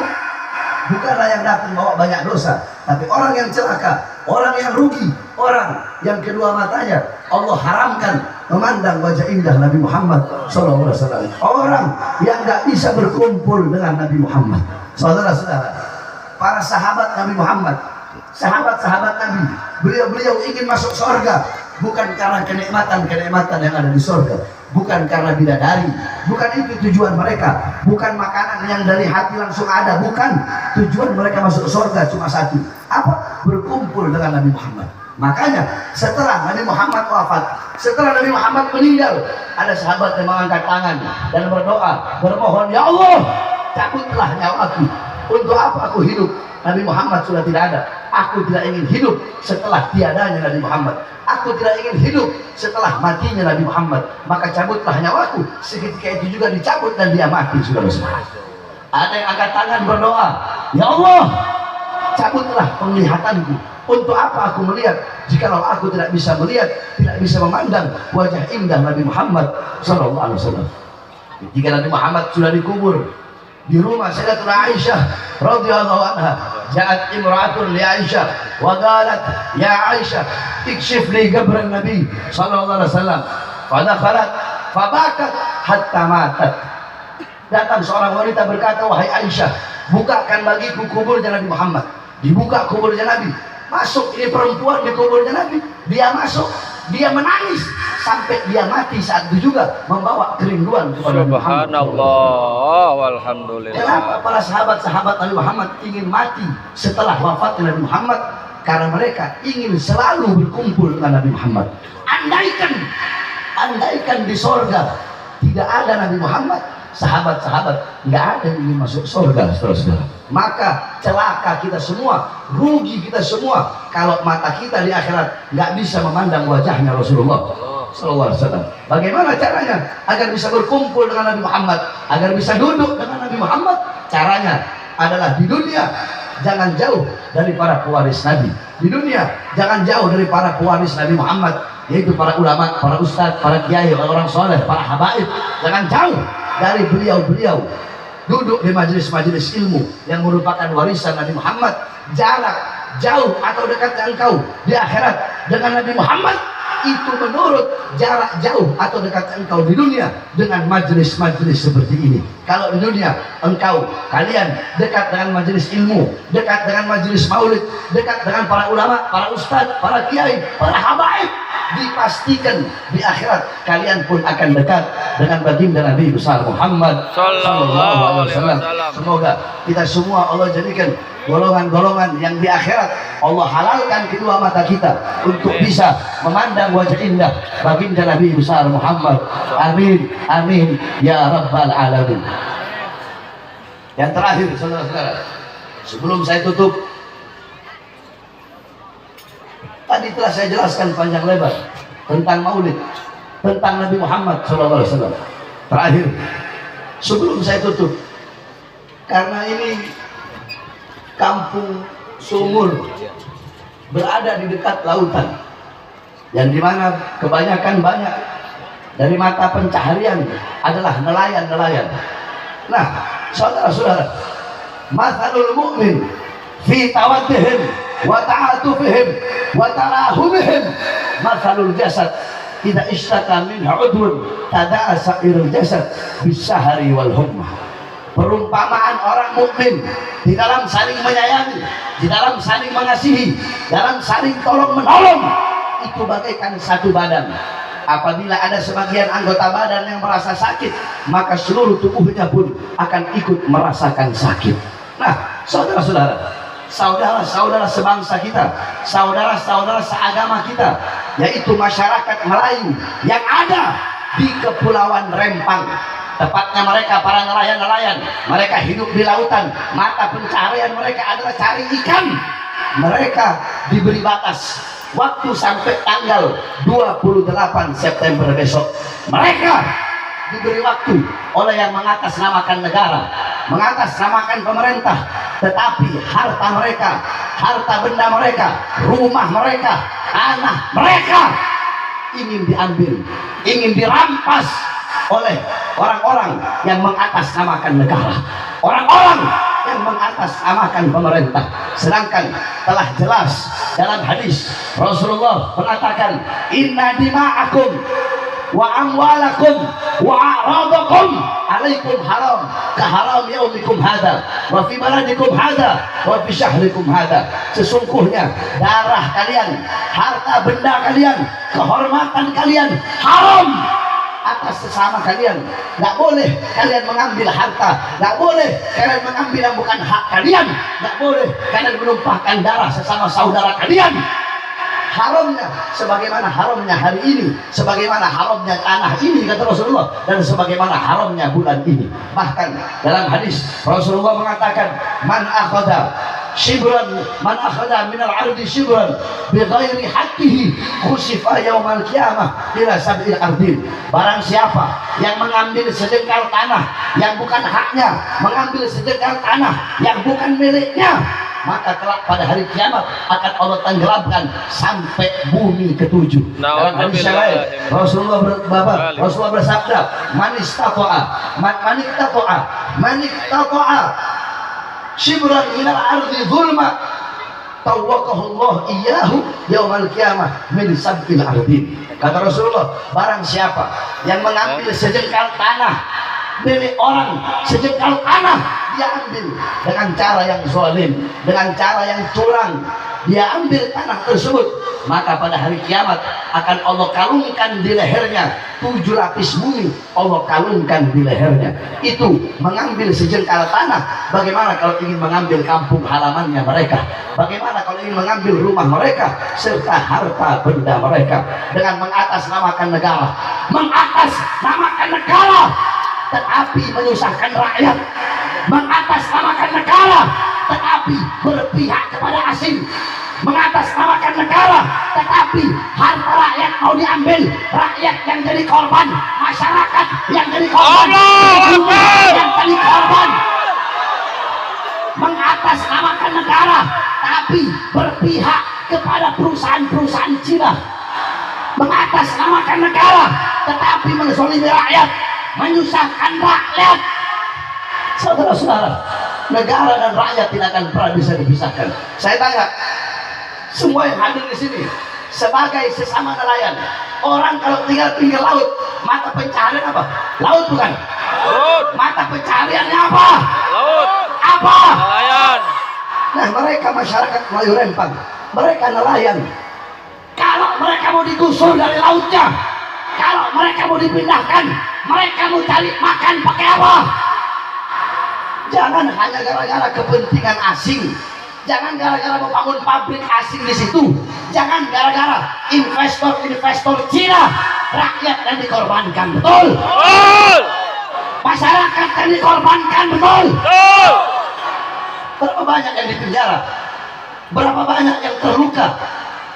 Speaker 1: bukanlah yang datang bawa banyak dosa, tapi orang yang celaka, orang yang rugi, orang yang kedua matanya Allah haramkan memandang wajah indah Nabi Muhammad SAW. Orang yang gak bisa berkumpul dengan Nabi Muhammad. Saudara-saudara, para sahabat Nabi Muhammad, sahabat-sahabat Nabi, beliau ingin masuk surga bukan karena kenikmatan-kenikmatan yang ada di surga, bukan karena bidadari, bukan itu tujuan mereka, bukan makanan yang dari hati langsung ada, bukan. Tujuan mereka masuk surga cuma satu, apa? Berkumpul dengan Nabi Muhammad. Makanya setelah Nabi Muhammad wafat, setelah Nabi Muhammad meninggal, ada sahabat yang mengangkat tangan dan berdoa, bermohon, ya Allah, cabutlah nyawaku. Untuk apa aku hidup? Nabi Muhammad sudah tidak ada. Aku tidak ingin hidup setelah tiadanya Nabi Muhammad. Aku tidak ingin hidup setelah matinya Nabi Muhammad. Maka cabutlah nyawaku. Seketika itu juga dicabut dan dia mati, saudara-saudara. Ada yang angkat tangan berdoa, ya Allah, cabutlah penglihatanku. Untuk apa aku melihat jikalau aku tidak bisa melihat, tidak bisa memandang wajah indah Nabi Muhammad sallallahu alaihi wasallam. Ketika Nabi Muhammad sudah dikubur di rumah Sayyidatuna Aisyah radhiyallahu anha, ja'at imra'atun li Aisyah wa qalat ya Aisyah ikshif li qabr Nabi sallallahu alaihi wasallam. Fa dakhalat fa bakat hatta matat. Datang seorang wanita berkata, wahai Aisyah, bukakan bagiku kuburnya Nabi Muhammad. Dibuka kuburnya Nabi. Masuk ini perempuan di kuburnya Nabi. Dia masuk, dia menangis sampai dia mati saat itu juga membawa kerinduan kepada Nabi Muhammad.
Speaker 2: Subhanallah walhamdulillah.
Speaker 1: Kenapa para sahabat-sahabat Nabi Muhammad ingin mati setelah wafatnya Nabi Muhammad? Karena mereka ingin selalu berkumpul dengan Nabi Muhammad. Andaikan di sorga tidak ada Nabi Muhammad, sahabat-sahabat nggak ada yang ingin masuk surga, saudara-saudara. Maka celaka kita semua, rugi kita semua kalau mata kita di akhirat nggak bisa memandang wajahnya Rasulullah sallallahu alaihi wasallam. Bagaimana caranya agar bisa berkumpul dengan Nabi Muhammad, agar bisa duduk dengan Nabi Muhammad? Caranya adalah di dunia jangan jauh dari para pewaris Nabi. Di dunia jangan jauh dari para pewaris Nabi Muhammad, yaitu para ulama, para ustadz, para kiai, orang soleh, para habaib. Jangan jauh dari beliau-beliau. Duduk di majelis-majelis ilmu yang merupakan warisan Nabi Muhammad. Jarak jauh atau dekatnya engkau di akhirat dengan Nabi Muhammad, itu menurut jarak jauh atau dekatnya engkau di dunia dengan majelis-majelis seperti ini. Kalau di dunia kalian dekat dengan majelis ilmu, dekat dengan majelis maulid, dekat dengan para ulama, para ustadz, para kiai, para habaib, dipastikan di akhirat kalian pun akan dekat dengan baginda Nabi besar Muhammad sallallahu alaihi wasallam. Semoga kita semua Allah jadikan golongan-golongan yang di akhirat Allah halalkan kedua mata kita untuk bisa memandang wajah indah baginda Nabi besar Muhammad. Amin amin ya rabbal alamin. Yang terakhir saudara-saudara, sebelum saya tutup, tadi telah saya jelaskan panjang lebar tentang maulid, tentang Nabi Muhammad SAW. Terakhir, sebelum saya tutup, karena ini kampung sumur berada di dekat lautan, yang dimana kebanyakan banyak dari mata pencaharian adalah nelayan-nelayan. Nah, saudara-saudara, mathalul mu'min fi tawaddihim wa ta'atufihim wa tarahumihim mathalul jasad idza ishtaka min 'udwun tada'asa sa'irul jasad bisahari wal humma. Perumpamaan orang mukmin di dalam saling menyayangi, di dalam saling mengasihi, dalam saling tolong menolong, itu bagaikan satu badan. Apabila ada sebagian anggota badan yang merasa sakit, maka seluruh tubuhnya pun akan ikut merasakan sakit. Nah, saudara-saudara, saudara-saudara sebangsa kita, saudara-saudara seagama kita, yaitu masyarakat Melayu yang ada di Kepulauan Rempang, tepatnya mereka para nelayan-nelayan, mereka hidup di lautan, mata pencaharian mereka adalah cari ikan. Mereka diberi batas waktu sampai tanggal 28 September besok. Mereka diberi waktu oleh yang mengatasnamakan negara, mengatasnamakan pemerintah, tetapi harta mereka, harta benda mereka, rumah mereka, tanah mereka ingin diambil, ingin dirampas oleh orang-orang yang mengatasnamakan negara, orang-orang yang mengatasnamakan pemerintah. Sedangkan telah jelas dalam hadis Rasulullah mengatakan, inna dima'akum wa amwalakum wa a'radakum alaikum haram kaharam yaumikum hada wa fi baladikum hada wa fi syahrikum hada. Sesungguhnya darah kalian, harta benda kalian, kehormatan kalian haram atas sesama kalian. Nggak boleh kalian mengambil harta, nggak boleh kalian mengambil yang bukan hak kalian, nggak boleh kalian menumpahkan darah sesama saudara kalian. Haramnya sebagaimana haramnya hari ini, sebagaimana haramnya tanah ini, kata Rasulullah, dan sebagaimana haramnya bulan ini. Bahkan dalam hadis Rasulullah mengatakan, man akhadha shibran, man akhadha minal ardi shibran bighairi haqqihi khusifa yaumal qiyamah ila sab'il ardin. Barang siapa yang mengambil sejengkal tanah yang bukan haknya, mengambil sejengkal tanah yang bukan miliknya, maka kelak pada hari kiamat akan Allah tenggelamkan sampai bumi ketujuh. Dalam hadis yang lain, Rasulullah bersabda, man iktata'a shibran minal ardi zulma tawwaqahu Allah iyyahu yaumal qiyamah min sab'il ardin. Kata Rasulullah, barang siapa yang mengambil sejengkal tanah milik orang, sejengkal tanah dia ambil dengan cara yang zalim, dengan cara yang curang, dia ambil tanah tersebut, maka pada hari kiamat akan Allah kalungkan di lehernya 7 lapis bumi, Allah kalungkan di lehernya. Itu mengambil sejengkal tanah. Bagaimana kalau ingin mengambil kampung halamannya mereka? Bagaimana kalau ingin mengambil rumah mereka serta harta benda mereka? Dengan mengatasnamakan negara, tetapi menyusahkan rakyat, mengatasnamakan negara tetapi berpihak kepada asing, mengatasnamakan negara tetapi harta rakyat mau diambil, rakyat yang jadi korban, masyarakat yang jadi korban, yang jadi korban, mengatasnamakan negara tapi berpihak kepada perusahaan-perusahaan Cina, mengatasnamakan negara tetapi menzalimi rakyat, menyusahkan rakyat. Saudara-saudara, negara dan rakyat tidak akan pernah bisa dipisahkan. Saya tanya semua yang hadir di sini sebagai sesama nelayan, orang kalau tinggal pinggir laut, mata pencaharian apa? Laut bukan? Laut. Mata pencahariannya apa? Laut. Apa? Nelayan. Nah, mereka masyarakat Melayu Rempang, mereka nelayan. Kalau mereka mau digusur dari lautnya, kalau mereka mau dipindahkan, mereka mau cari makan pakai apa? Jangan hanya gara-gara kepentingan asing, jangan gara-gara membangun pabrik asing di situ, jangan gara-gara investor Cina, rakyat yang dikorbankan, betul? Betul. Masyarakat yang dikorbankan, betul? Betul. Berapa banyak yang dipenjara, berapa banyak yang terluka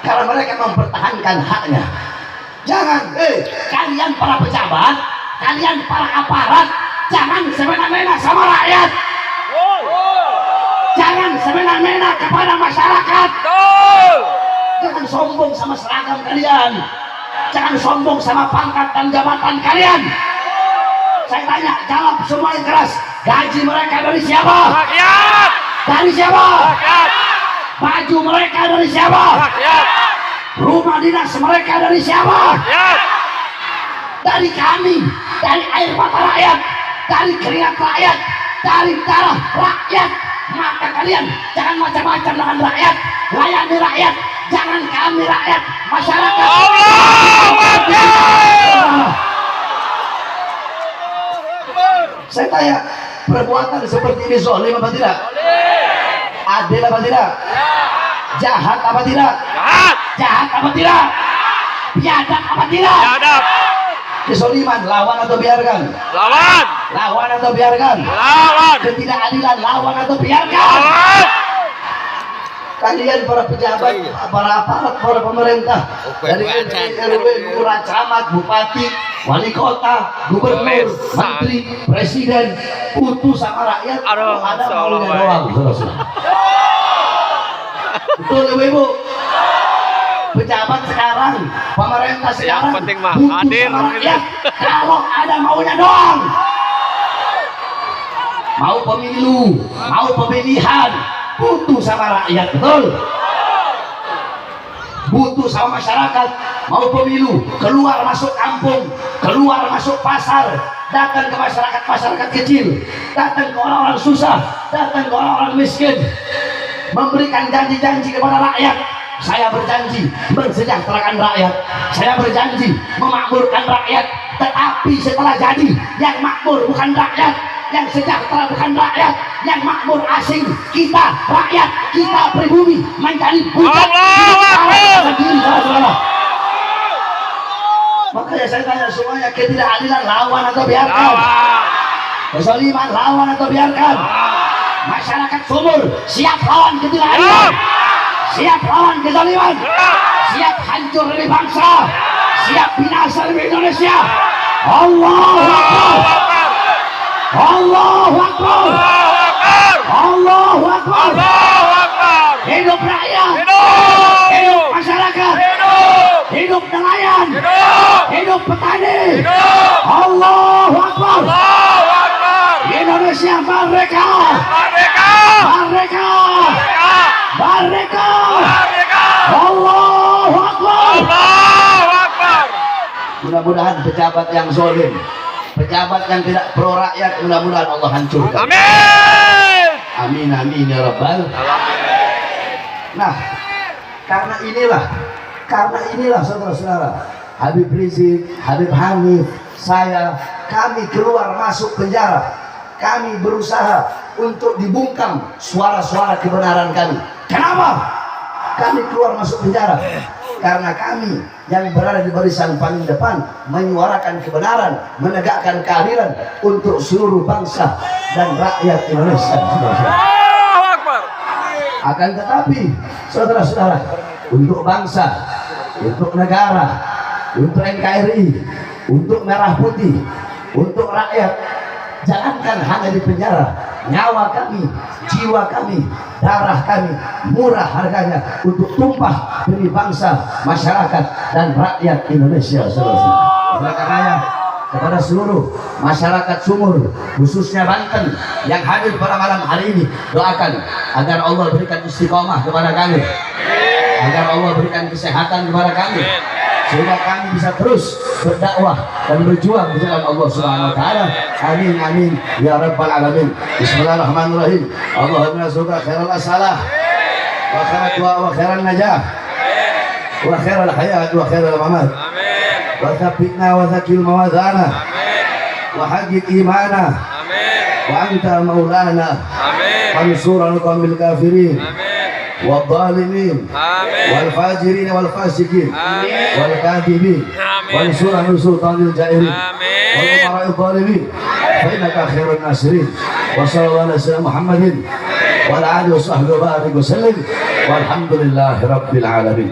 Speaker 1: karena mereka mempertahankan haknya. Jangan, kalian para pejabat, kalian para aparat, jangan semena-mena sama rakyat. Jangan semena-mena kepada masyarakat. Jangan sombong sama seragam kalian. Jangan sombong sama pangkat dan jabatan kalian. Saya tanya, jawab semua yang keras. Gaji mereka dari siapa? Rakyat. Dari siapa? Rakyat. Baju mereka dari siapa? Rakyat. Rumah dinas mereka dari siapa? Rakyat. Dari kami, dari air mata rakyat, dari keringat rakyat, dari darah rakyat. Maka kalian jangan macam-macam dengan rakyat, layani rakyat, jangan kami rakyat, masyarakat. Saya tanya, perbuatan seperti ini zalim apa tidak? Adil apa tidak? Jahat apa tidak? Jahat apa tidak? Biadab apa tidak? Biadab. Kezaliman lawan atau biarkan? Lawan. Lawan atau biarkan? Lawan. Ketidakadilan lawan atau biarkan? Lawan. Kalian para pejabat, para aparat, para pemerintah, dari RW, lurah, camat, bupati, wali kota, gubernur, menteri, presiden, utuh sama rakyat, ada maunya doang. Betul ibu-ibu? Pejabat sekarang, pemerintah sekarang, butuh sama rakyat, kalau ada maunya doang. Mau pemilu, mau pemilihan, butuh sama rakyat, betul? Butuh sama masyarakat, mau pemilu, keluar masuk kampung, keluar masuk pasar, datang ke masyarakat kecil, datang ke orang-orang susah, datang ke orang-orang miskin, memberikan janji-janji kepada rakyat. Saya berjanji mensejahterakan rakyat, saya berjanji memakmurkan rakyat. Tetapi setelah jadi, yang makmur bukan rakyat, yang sejahtera bukan rakyat, yang makmur asing. Kita rakyat, kita pribumi menjadi budak sendiri. Makanya saya tanya semuanya, ketidakadilan lawan atau biarkan? Kezaliman lawan atau biarkan? Masyarakat sumur siap lawan ketidakadilan, siap lawan kezaliman, siap hancur demi bangsa, siap binasa demi Indonesia. Allahu Akbar. Allahu Akbar. Allahu Akbar. Allahu Akbar. Hidup rakyat.
Speaker 2: Hidup!
Speaker 1: Hidup masyarakat.
Speaker 2: Hidup!
Speaker 1: Hidup nelayan.
Speaker 2: Hidup!
Speaker 1: Hidup petani.
Speaker 2: Hidup!
Speaker 1: Allahu Akbar.
Speaker 2: Allahu Akbar!
Speaker 1: Indonesia merdeka.
Speaker 2: Merdeka!
Speaker 1: Merdeka.
Speaker 2: Merdeka!
Speaker 1: Merdeka.
Speaker 2: Merdeka!
Speaker 1: Allahu Akbar.
Speaker 2: Allahu Akbar!
Speaker 1: Mudah-mudahan pejabat yang zalim, pejabat yang tidak pro rakyat, mudah-mudahan Allah hancurkan.
Speaker 2: Amin!
Speaker 1: Amin amin ya rabbal. Nah, karena inilah saudara-saudara, Habib Rizik, Habib Hanif, saya, kami keluar masuk penjara. Kami berusaha untuk dibungkam suara-suara kebenaran kami. Kenapa kami keluar masuk penjara? Karena kami yang berada di barisan paling depan menyuarakan kebenaran, menegakkan keadilan untuk seluruh bangsa dan rakyat Indonesia.
Speaker 2: Allahu Akbar!
Speaker 1: Akan tetapi, saudara-saudara, untuk bangsa, untuk negara, untuk NKRI, untuk Merah Putih, untuk rakyat, jangankan hanya di penjara, nyawa kami, jiwa kami, darah kami murah harganya untuk tumpah demi bangsa, masyarakat, dan rakyat Indonesia. Saudara-saudara, oleh karenanya kepada seluruh masyarakat Sumur, khususnya Banten yang hadir pada malam hari ini, doakan agar Allah berikan istiqomah kepada kami, agar Allah berikan kesehatan kepada kami, sehingga kami bisa terus berdakwah dan berjuang di jalan Allah Subhanahu wa taala. Amin amin ya rabbal alamin. Bismillahirrahmanirrahim. Allahumma suka khairal asalah wa khairat wa khairan najah wa khairal hayat wa khairal mamat. Wa thabbitna wa thaqil mawadana. Wa hajjid imana. Wa anta maulana. Fansurna qawmil kafirin. والظالمين والفاجرين والفاسقين والكاذبين وانصرنا من سلطان الجائرين والأمراء الظالمين فإنك خير الناصرين وصلى الله على سيدنا محمد وعلى آله وصحبه وبارك وسلم والحمد لله رب العالمين.